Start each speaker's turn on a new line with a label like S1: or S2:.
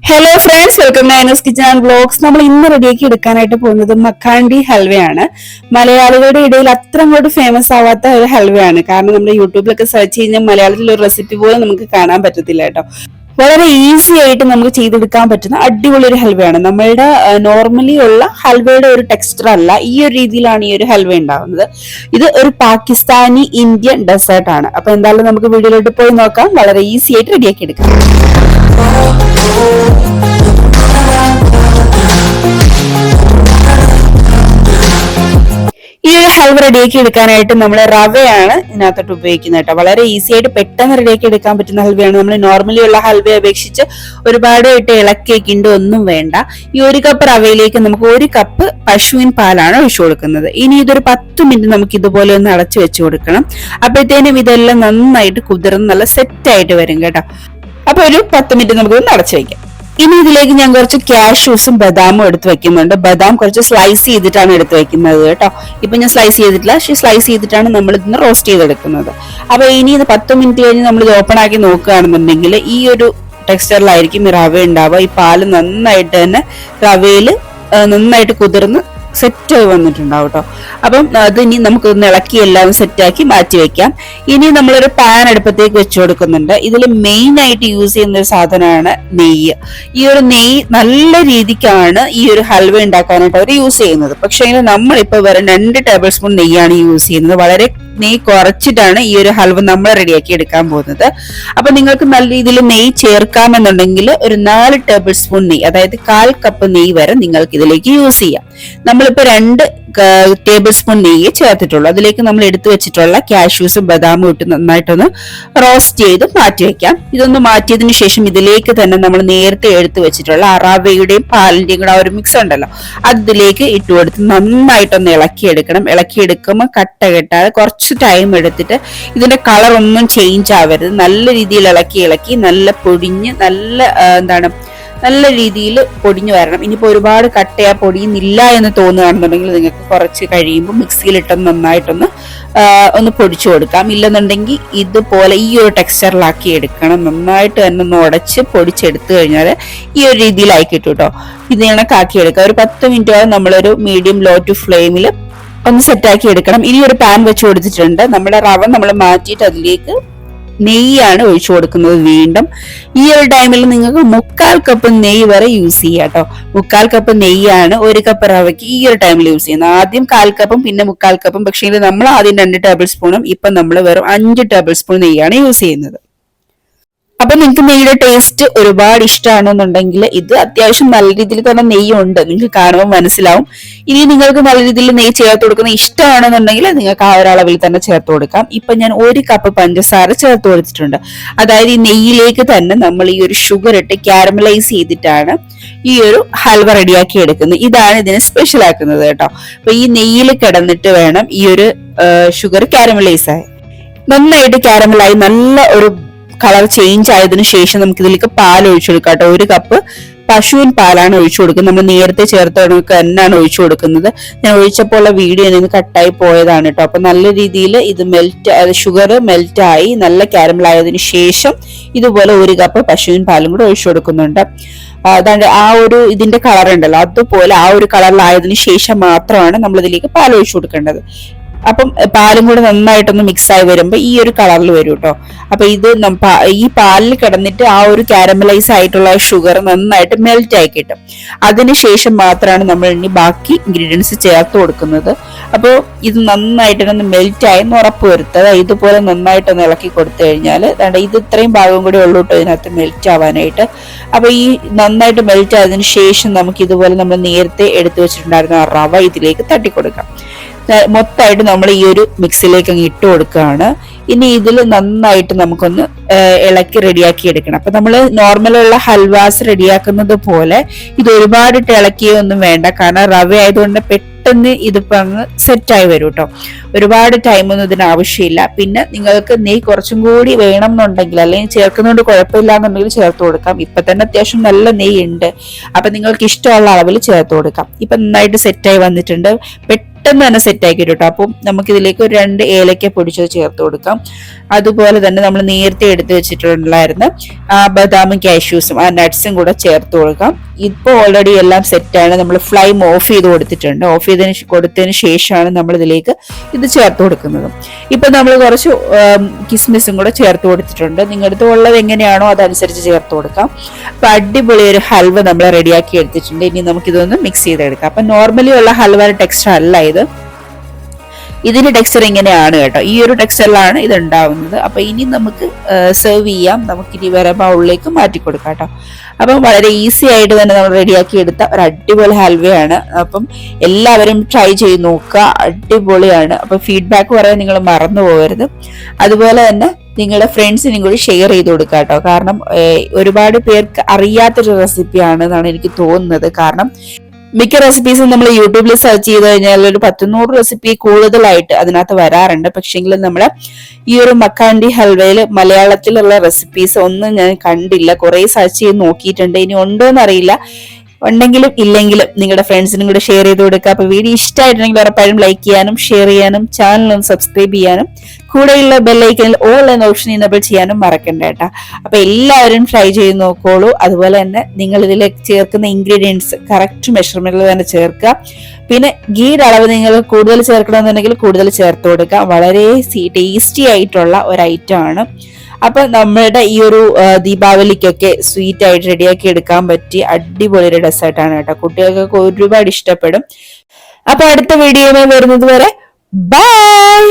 S1: Hello friends, welcome Naina's kitchen and vlogs. നമ്മൾ ഇന്ന് റെഡിയാക്കി എടുക്കാനായിട്ട് പോകുന്നത് മക്കാണ്ടി ഹൽവയാണ്. മലയാളികളുടെ ഇടയിൽ അത്ര അങ്ങോട്ട് ഫേമസ് ആവാത്ത ഒരു ഹൽവയാണ്. കാരണം നമ്മുടെ യൂട്യൂബിലൊക്കെ സെർച്ച് കഴിഞ്ഞാൽ മലയാളത്തിൽ ഒരു റെസിപ്പി പോലും നമുക്ക് കാണാൻ പറ്റത്തില്ല കേട്ടോ. വളരെ ഈസി ആയിട്ട് നമുക്ക് ചെയ്തെടുക്കാൻ പറ്റുന്ന അടിപൊളി ഒരു ഹൽവയാണ്. നമ്മളുടെ നോർമലി ഉള്ള ഹൽവയുടെ ഒരു ടെക്സ്ചർ അല്ല, ഈ ഒരു രീതിയിലാണ് ഈ ഒരു ഹൽവ ഉണ്ടാവുന്നത്. ഇത് ഒരു പാകിസ്ഥാനി ഇന്ത്യൻ ഡെസേർട്ട് ആണ്. അപ്പൊ എന്തായാലും നമുക്ക് വീഡിയോയിലോട്ട് പോയി നോക്കാം. വളരെ ഈസി ആയിട്ട് റെഡിയാക്കി എടുക്കാം. ഈ ഒരു ഹൽവ റെഡിയാക്കി എടുക്കാനായിട്ട് നമ്മൾ റവയാണ് ഇതിനകത്തോട്ട് ഉപയോഗിക്കുന്നത് കേട്ടോ. വളരെ ഈസി ആയിട്ട് പെട്ടെന്ന് റെഡിയാക്കി എടുക്കാൻ പറ്റുന്ന ഹൽവയാണ്. നമ്മൾ നോർമലി ഉള്ള ഹൽവയെ അപേക്ഷിച്ച് ഒരുപാട് ഇട്ട് ഇളക്കിയേക്കിണ്ട് ഒന്നും വേണ്ട. ഈ ഒരു കപ്പ് റവയിലേക്ക് നമുക്ക് ഒരു കപ്പ് പശുവിൻ പാലാണ് ഒഴിച്ചു കൊടുക്കുന്നത്. ഇനി ഇതൊരു 10 മിനിറ്റ് നമുക്ക് ഇതുപോലെ ഒന്ന് അടച്ചു വെച്ച് കൊടുക്കണം. അപ്പോഴത്തേനും ഇതെല്ലാം നന്നായിട്ട് കുതിർന്ന് നല്ല സെറ്റ് ആയിട്ട് വരും കേട്ടോ. അപ്പൊ ഒരു 10 മിനിറ്റ് നമുക്ക് ഒന്ന് അടച്ചു വെക്കാം. ഇനി ഇതിലേക്ക് ഞാൻ കുറച്ച് കാഷ്യൂസും ബദാമും എടുത്ത് വെക്കുന്നുണ്ട്. ബദാം കുറച്ച് സ്ലൈസ് ചെയ്തിട്ടാണ് എടുത്ത് വെക്കുന്നത് കേട്ടോ. ഇപ്പൊ ഞാൻ സ്ലൈസ് ചെയ്തിട്ടില്ല, പക്ഷെ സ്ലൈസ് ചെയ്തിട്ടാണ് നമ്മൾ ഇതിന് റോസ്റ്റ് ചെയ്തെടുക്കുന്നത്. അപ്പൊ ഇനി ഇത് 10 മിനിറ്റ് കഴിഞ്ഞ് നമ്മൾ ഇത് ഓപ്പൺ ആക്കി നോക്കുകയാണെന്നുണ്ടെങ്കിൽ ഈ ഒരു ടെക്സ്ചറിലായിരിക്കും ഈ റവ ഉണ്ടാവുക. ഈ പാല് നന്നായിട്ട് തന്നെ റവയില് നന്നായിട്ട് കുതിർന്ന് സെറ്റ് ആയി വന്നിട്ടുണ്ടാവും കേട്ടോ. അപ്പം അത് ഇനി നമുക്ക് ഒന്ന് ഇളക്കി എല്ലാം സെറ്റാക്കി മാറ്റി വെക്കാം. ഇനി നമ്മളൊരു പാൻ അടുപ്പത്തേക്ക് വെച്ചു കൊടുക്കുന്നുണ്ട്. ഇതിൽ മെയിൻ ആയിട്ട് യൂസ് ചെയ്യുന്ന ഒരു സാധനമാണ് നെയ്യ്. ഈ ഒരു നെയ്യ് നല്ല രീതിക്കാണ് ഈ ഒരു ഹൽവ ഉണ്ടാക്കാനായിട്ട് അവർ യൂസ് ചെയ്യുന്നത്. പക്ഷേ നമ്മളിപ്പോ വെറും 2 ടേബിൾ സ്പൂൺ നെയ്യാണ് യൂസ് ചെയ്യുന്നത്. വളരെ നെയ്യ് കുറച്ചിട്ടാണ് ഈ ഒരു ഹൽവ നമ്മൾ റെഡിയാക്കി എടുക്കാൻ പോകുന്നത്. അപ്പൊ നിങ്ങൾക്ക് നല്ല രീതിയിൽ നെയ്യ് ചേർക്കാമെന്നുണ്ടെങ്കിൽ ഒരു 4 ടേബിൾ സ്പൂൺ നെയ്യ്, അതായത് 1/4 കപ്പ് നെയ്യ് വരെ നിങ്ങൾക്ക് ഇതിലേക്ക് യൂസ് ചെയ്യാം. നമ്മളിപ്പോ 2 ടേബിൾ സ്പൂൺ നെയ്യ് ചേർത്തിട്ടുള്ളൂ. അതിലേക്ക് നമ്മൾ എടുത്തു വെച്ചിട്ടുള്ള കാഷ്യൂസും ബദാമും ഇട്ട് നന്നായിട്ടൊന്ന് റോസ്റ്റ് ചെയ്ത് മാറ്റി വെക്കാം. ഇതൊന്ന് മാറ്റിയതിനു ശേഷം ഇതിലേക്ക് തന്നെ നമ്മൾ നേരത്തെ എടുത്തു വെച്ചിട്ടുള്ള റവയുടെയും പാലിന്റെയും കൂടെ ആ ഒരു മിക്സ് ഉണ്ടല്ലോ, അതിലേക്ക് ഇട്ട് കൊടുത്ത് നന്നായിട്ടൊന്ന് ഇളക്കിയെടുക്കണം. ഇളക്കിയെടുക്കുമ്പോൾ കട്ട കെട്ടാതെ കുറച്ച് ടൈം എടുത്തിട്ട് ഇതിന്റെ കളർ ഒന്നും ചേഞ്ച് ആവരുത്. നല്ല രീതിയിൽ ഇളക്കി നല്ല പൊടിഞ്ഞ് നല്ല രീതിയിൽ പൊടിഞ്ഞു വരണം. ഇനിയിപ്പോ ഒരുപാട് കട്ടയാ പൊടിയുന്നില്ല എന്ന് തോന്നുകയാണെന്നുണ്ടെങ്കിൽ നിങ്ങൾക്ക് കുറച്ച് കഴിയുമ്പോൾ മിക്സിയിലിട്ടൊന്ന് നന്നായിട്ടൊന്ന് പൊടിച്ചു കൊടുക്കാം. ഇല്ലെന്നുണ്ടെങ്കിൽ ഇതുപോലെ ഈ ഒരു ടെക്സ്ചറിലാക്കി എടുക്കണം. നന്നായിട്ട് തന്നെ ഒന്ന് ഉടച്ച് പൊടിച്ചെടുത്തു കഴിഞ്ഞാൽ ഈ ഒരു രീതിയിലായി കിട്ടും കേട്ടോ. ഇത് കണക്കാക്കി എടുക്കാം. ഒരു 10 മിനിറ്റ് വരെ നമ്മളൊരു മീഡിയം ലോ ടു ഫ്ലെയിമിൽ ഒന്ന് സെറ്റാക്കി എടുക്കണം. ഇനി ഒരു പാൻ വെച്ച് കൊടുത്തിട്ടുണ്ട്. നമ്മുടെ റവ നമ്മൾ മാറ്റിയിട്ട് അതിലേക്ക് നെയ്യാണ് ഒഴിച്ചു കൊടുക്കുന്നത്. വീണ്ടും ഈ ഒരു ടൈമിൽ നിങ്ങൾക്ക് 1/4 കപ്പ് നെയ്യ് വരെ യൂസ് ചെയ്യാം കേട്ടോ. 1/4 കപ്പ് നെയ്യാണ് 1 കപ്പ് റവയ്ക്ക് ഈ ഒരു ടൈമിൽ യൂസ് ചെയ്യുന്നത്. ആദ്യം 1/4 കപ്പും പിന്നെ 1/4 കപ്പും. പക്ഷേ നമ്മൾ ആദ്യം 2 ടേബിൾ സ്പൂണും ഇപ്പൊ നമ്മൾ വെറും 5 ടേബിൾ സ്പൂൺ നെയ്യാണ് യൂസ് ചെയ്യുന്നത്. അപ്പൊ നിങ്ങൾക്ക് നെയ്യുടെ ടേസ്റ്റ് ഒരുപാട് ഇഷ്ടമാണെന്നുണ്ടെങ്കിൽ ഇത് അത്യാവശ്യം നല്ല രീതിയിൽ തന്നെ നെയ്യുണ്ട്, നിങ്ങൾക്ക് കാണുമ്പോൾ മനസ്സിലാവും. ഇനി നിങ്ങൾക്ക് നല്ല രീതിയിൽ നെയ്യ് ചേർത്ത് കൊടുക്കുന്ന ഇഷ്ടമാണെന്നുണ്ടെങ്കിൽ നിങ്ങൾക്ക് ആ ഒരളവിൽ തന്നെ ചേർത്ത് കൊടുക്കാം. ഇപ്പൊ ഞാൻ 1 കപ്പ് പഞ്ചസാര ചേർത്ത് കൊടുത്തിട്ടുണ്ട്. അതായത് ഈ നെയ്യിലേക്ക് തന്നെ നമ്മൾ ഈ ഒരു ഷുഗർ ഇട്ട് കാരമലൈസ് ചെയ്തിട്ടാണ് ഈ ഒരു ഹൽവ റെഡിയാക്കി എടുക്കുന്നത്. ഇതാണ് ഇതിനെ സ്പെഷ്യൽ ആക്കുന്നത് കേട്ടോ. അപ്പൊ ഈ നെയ്യിൽ കിടന്നിട്ട് വേണം ഈ ഒരു ഷുഗർ കാരമലൈസ് ആയി നന്നായിട്ട് കാരമലായി നല്ല ഒരു കളർ ചേഞ്ച് ആയതിനു ശേഷം നമുക്ക് ഇതിലേക്ക് പാൽ ഒഴിച്ചു കൊടുക്കാം കേട്ടോ. 1 കപ്പ് പശുവിൻ പാലാണ് ഒഴിച്ചു കൊടുക്കുന്നത്. നമ്മൾ നേരത്തെ ചേർത്ത തന്നെയാണ് ഒഴിച്ചു കൊടുക്കുന്നത്. ഞാൻ ഒഴിച്ചപ്പോൾ ഉള്ള വീഡിയോ നിന്ന് കട്ടായി പോയതാണ് കേട്ടോ. അപ്പൊ നല്ല രീതിയിൽ ഇത് ഷുഗർ മെൽറ്റ് ആയി നല്ല കാരമൽ ആയതിനു ശേഷം ഇതുപോലെ 1 കപ്പ് പശുവിൻ പാലും കൂടെ ഒഴിച്ചു കൊടുക്കുന്നുണ്ട്. അതാണ്ട് ആ ഒരു ഇതിന്റെ കളർ ഉണ്ടല്ലോ, അതുപോലെ ആ ഒരു കളറിലായതിനു ശേഷം മാത്രമാണ് നമ്മൾ ഇതിലേക്ക് പാൽ ഒഴിച്ചു കൊടുക്കേണ്ടത്. അപ്പം പാലും കൂടെ നന്നായിട്ടൊന്ന് മിക്സ് ആയി വരുമ്പോൾ ഈ ഒരു കളറിൽ വരും കേട്ടോ. അപ്പൊ ഇത് ഈ പാലിൽ കിടന്നിട്ട് ആ ഒരു കാരമലൈസ് ആയിട്ടുള്ള ഷുഗർ നന്നായിട്ട് മെൽറ്റ് ആയി കിട്ടും. അതിനുശേഷം മാത്രമാണ് നമ്മൾ ഇനി ബാക്കി ഇൻഗ്രീഡിയൻസ് ചേർത്ത് കൊടുക്കുന്നത്. അപ്പോൾ ഇത് നന്നായിട്ടൊന്ന് മെൽറ്റ് ആയി ഉറപ്പ് വരുത്തുക. ഇതുപോലെ നന്നായിട്ടൊന്ന് ഇളക്കി കൊടുത്തു കഴിഞ്ഞാൽ ഇത് ഇത്രയും ഭാഗം കൂടി ഉള്ളൂ കേട്ടോ ഇതിനകത്ത് മെൽറ്റ് ആവാനായിട്ട്. അപ്പൊ ഈ നന്നായിട്ട് മെൽറ്റ് ആയതിനു ശേഷം നമുക്ക് ഇതുപോലെ നമ്മൾ നേരത്തെ എടുത്തു വെച്ചിട്ടുണ്ടായിരുന്ന ആ റവ ഇതിലേക്ക് തട്ടിക്കൊടുക്കാം. മൊത്തമായിട്ട് നമ്മൾ ഈ ഒരു മിക്സിലേക്ക് അങ്ങ് ഇട്ട് കൊടുക്കുകയാണ്. ഇനി ഇതിൽ നന്നായിട്ട് നമുക്കൊന്ന് ഇളക്കി റെഡിയാക്കി എടുക്കണം. അപ്പൊ നമ്മൾ നോർമലുള്ള ഹൽവാസ് റെഡിയാക്കുന്നത് പോലെ ഇത് ഒരുപാട് ഇളക്കിയൊന്നും വേണ്ട. കാരണം റവ ആയതുകൊണ്ട് പെട്ടെന്ന് ഇതിപ്പോ അങ്ങ് സെറ്റായി വരും കേട്ടോ. ഒരുപാട് ടൈമൊന്നും ഇതിന് ആവശ്യമില്ല. പിന്നെ നിങ്ങൾക്ക് നെയ്യ് കുറച്ചും കൂടി വേണം എന്നുണ്ടെങ്കിൽ, അല്ലെങ്കിൽ ചേർക്കുന്നതുകൊണ്ട് കുഴപ്പമില്ല എന്നുണ്ടെങ്കിൽ ചേർത്ത് കൊടുക്കാം. ഇപ്പൊ തന്നെ അത്യാവശ്യം നല്ല നെയ്യ് ഉണ്ട്. അപ്പൊ നിങ്ങൾക്ക് ഇഷ്ടമുള്ള അളവിൽ ചേർത്ത് കൊടുക്കാം. ഇപ്പൊ നന്നായിട്ട് സെറ്റായി വന്നിട്ടുണ്ട്. പെട്ടെന്ന് തന്നെ സെറ്റ് ആക്കി കേട്ടോ. അപ്പം നമുക്ക് ഇതിലേക്ക് ഒരു 2 ഏലക്ക പൊടിച്ചത് ചേർത്ത് കൊടുക്കാം. അതുപോലെ തന്നെ നമ്മൾ നേരത്തെ എടുത്ത് വെച്ചിട്ടുണ്ടായിരുന്ന ബദാമും കാഷ്യൂസും ആ നട്ട്സും കൂടെ ചേർത്ത് കൊടുക്കാം. ഇപ്പോൾ ഓൾറെഡി എല്ലാം സെറ്റാണ്. നമ്മൾ ഫ്ലെയിം ഓഫ് ചെയ്ത് കൊടുത്തിട്ടുണ്ട്. ഓഫ് കൊടുത്തതിന് ശേഷമാണ് നമ്മൾ ഇതിലേക്ക് ഇത് ചേർത്ത് കൊടുക്കുന്നത്. ഇപ്പൊ നമ്മൾ കുറച്ച് കിസ്മിസും കൂടെ ചേർത്ത് കൊടുത്തിട്ടുണ്ട്. നിങ്ങളുടെ അടുത്ത് ഉള്ളത് എങ്ങനെയാണോ അതനുസരിച്ച് ചേർത്ത് കൊടുക്കാം. അപ്പൊ അടിപൊളി ഒരു ഹൽവ നമ്മൾ റെഡിയാക്കി എടുത്തിട്ടുണ്ട്. ഇനി നമുക്ക് ഇതൊന്ന് മിക്സ് ചെയ്തെടുക്കാം. അപ്പൊ നോർമലി ഉള്ള ഹൽവയുടെ ടെക്സ്ചർ അല്ല ഇത്. ഇതിന്റെ ടെക്സ്ചർ ഇങ്ങനെയാണ് കേട്ടോ. ഈ ഒരു ടെക്സ്ചറിലാണ് ഇത് ഉണ്ടാവുന്നത്. അപ്പൊ ഇനി നമുക്ക് സെർവ് ചെയ്യാം. നമുക്ക് ഇനി വേറെ ബൗളിലേക്ക് മാറ്റി കൊടുക്കാം കേട്ടോ. അപ്പം വളരെ ഈസി ആയിട്ട് തന്നെ നമ്മൾ റെഡിയാക്കി എടുത്ത ഒരു അടിപൊളി ഹൽവയാണ്. അപ്പം എല്ലാവരും ട്രൈ ചെയ്ത് നോക്കുക, അടിപൊളിയാണ്. അപ്പൊ ഫീഡ്ബാക്ക് പറയാൻ നിങ്ങൾ മറന്നു പോകരുത്. അതുപോലെ തന്നെ നിങ്ങളുടെ ഫ്രണ്ട്സിനും കൂടി ഷെയർ ചെയ്ത് കൊടുക്കുക കേട്ടോ. കാരണം ഒരുപാട് പേർക്ക് അറിയാത്തൊരു റെസിപ്പിയാണ് എന്നാണ് എനിക്ക് തോന്നുന്നത്. കാരണം മിക്ക റെസിപ്പീസും നമ്മൾ യൂട്യൂബിൽ സെർച്ച് ചെയ്ത് കഴിഞ്ഞാൽ ഒരു 100 റെസിപ്പി കൂടുതലായിട്ട് അതിനകത്ത് വരാറുണ്ട്. പക്ഷെങ്കിലും നമ്മള് ഈ ഒരു മക്കാണ്ടി ഹൽവയിൽ മലയാളത്തിലുള്ള റെസിപ്പീസ് ഒന്നും ഞാൻ കണ്ടില്ല. കുറെ സെർച്ച് ചെയ്ത് നോക്കിയിട്ടുണ്ട്. ഇനി ഉണ്ടോന്ന് അറിയില്ല. ഉണ്ടെങ്കിലും ഇല്ലെങ്കിലും നിങ്ങളുടെ ഫ്രണ്ട്സിനും കൂടെ ഷെയർ ചെയ്ത് കൊടുക്കുക. അപ്പൊ വീഡിയോ ഇഷ്ടമായിട്ടുണ്ടെങ്കിൽ ഉറപ്പായും ലൈക്ക് ചെയ്യാനും ഷെയർ ചെയ്യാനും ചാനലും സബ്സ്ക്രൈബ് ചെയ്യാനും കൂടെയുള്ള ബെല്ലൈക്കനിൽ ഓൾ എന്ന ഓപ്ഷൻ ഇനേബിൾ ചെയ്യാനും മറക്കണ്ട കേട്ടോ. അപ്പൊ എല്ലാവരും ട്രൈ ചെയ്ത് നോക്കോളൂ. അതുപോലെ തന്നെ നിങ്ങൾ ഇതിലേക്ക് ചേർക്കുന്ന ഇൻഗ്രീഡിയൻസ് കറക്റ്റ് മെഷർമെന്റിൽ തന്നെ ചേർക്കുക. പിന്നെ ഗീയുടെ അളവ് നിങ്ങൾ കൂടുതൽ ചേർക്കണമെന്നുണ്ടെങ്കിൽ കൂടുതൽ ചേർത്ത് കൊടുക്കുക. വളരെ ടേസ്റ്റി ആയിട്ടുള്ള ഒരു ഐറ്റം ആണ്. അപ്പൊ നമ്മളുടെ ഈ ഒരു ദീപാവലിക്കൊക്കെ സ്വീറ്റ് ആയിട്ട് റെഡിയാക്കി എടുക്കാൻ പറ്റിയ അടിപൊളി ഒരു ഡെസേർട്ടാണ് കേട്ടോ. കുട്ടികൾക്കൊക്കെ ഒരുപാട് ഇഷ്ടപ്പെടും. അപ്പൊ അടുത്ത വീഡിയോയിൽ വരുന്നത് വരെ ബൈ.